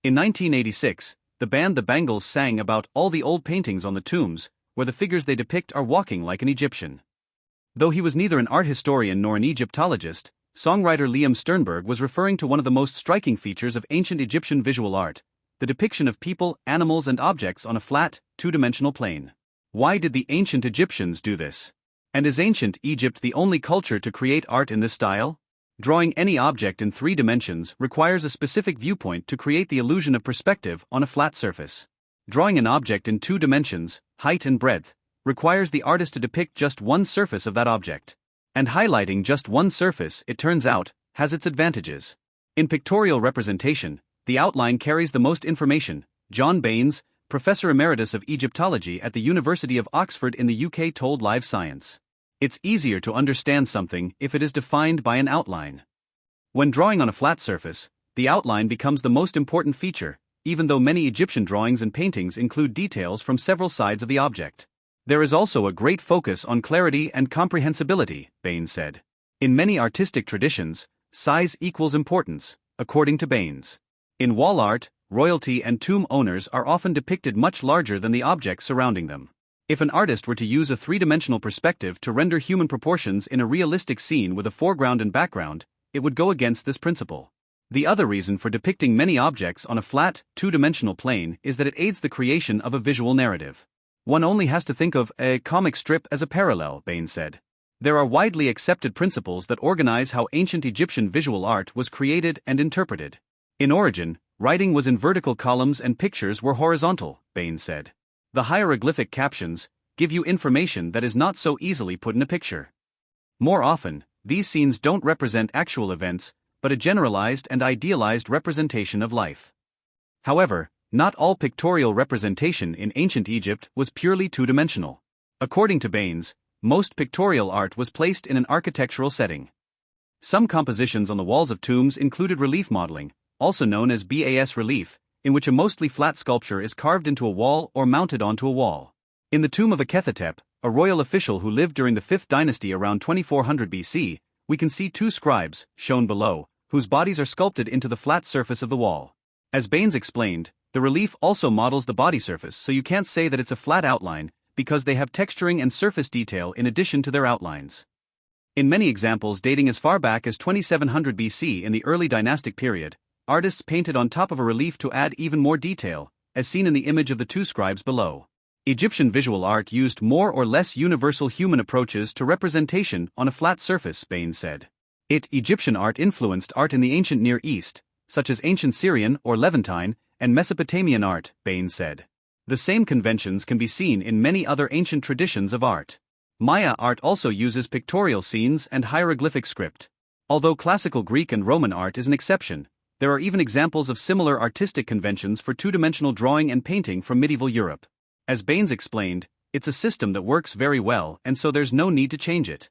In 1986, the band The Bangles sang about all the old paintings on the tombs, where the figures they depict are walking like an Egyptian. Though he was neither an art historian nor an Egyptologist, songwriter Liam Sternberg was referring to one of the most striking features of ancient Egyptian visual art, the depiction of people, animals and objects on a flat, two-dimensional plane. Why did the ancient Egyptians do this? And is ancient Egypt the only culture to create art in this style? Drawing any object in 3 dimensions requires a specific viewpoint to create the illusion of perspective on a flat surface. Drawing an object in 2 dimensions, height and breadth, requires the artist to depict just one surface of that object. And highlighting just one surface, it turns out, has its advantages. In pictorial representation, the outline carries the most information. John Baines, Professor Emeritus of Egyptology at the University of Oxford in the UK, told Live Science. It's easier to understand something if it is defined by an outline. When drawing on a flat surface, the outline becomes the most important feature, even though many Egyptian drawings and paintings include details from several sides of the object. There is also a great focus on clarity and comprehensibility, Baines said. In many artistic traditions, size equals importance, according to Baines. In wall art, royalty and tomb owners are often depicted much larger than the objects surrounding them. If an artist were to use a 3-dimensional perspective to render human proportions in a realistic scene with a foreground and background, it would go against this principle. The other reason for depicting many objects on a flat, 2-dimensional plane is that it aids the creation of a visual narrative. One only has to think of a comic strip as a parallel, Baines said. There are widely accepted principles that organize how ancient Egyptian visual art was created and interpreted. In origin, writing was in vertical columns and pictures were horizontal, Baines said. The hieroglyphic captions give you information that is not so easily put in a picture. More often, these scenes don't represent actual events, but a generalized and idealized representation of life. However, not all pictorial representation in ancient Egypt was purely 2-dimensional. According to Baines, most pictorial art was placed in an architectural setting. Some compositions on the walls of tombs included relief modeling, also known as bas relief, in which a mostly flat sculpture is carved into a wall or mounted onto a wall. In the tomb of Akhethetep, a royal official who lived during the 5th dynasty around 2400 BC, we can see 2 scribes, shown below, whose bodies are sculpted into the flat surface of the wall. As Baines explained, the relief also models the body surface, so you can't say that it's a flat outline, because they have texturing and surface detail in addition to their outlines. In many examples dating as far back as 2700 BC in the early dynastic period, artists painted on top of a relief to add even more detail, as seen in the image of the 2 scribes below. Egyptian visual art used more or less universal human approaches to representation on a flat surface, Baines said. Egyptian art influenced art in the ancient Near East, such as ancient Syrian or Levantine, and Mesopotamian art, Baines said. The same conventions can be seen in many other ancient traditions of art. Maya art also uses pictorial scenes and hieroglyphic script. Although classical Greek and Roman art is an exception, there are even examples of similar artistic conventions for 2-dimensional drawing and painting from medieval Europe. As Baines explained, it's a system that works very well, and so there's no need to change it.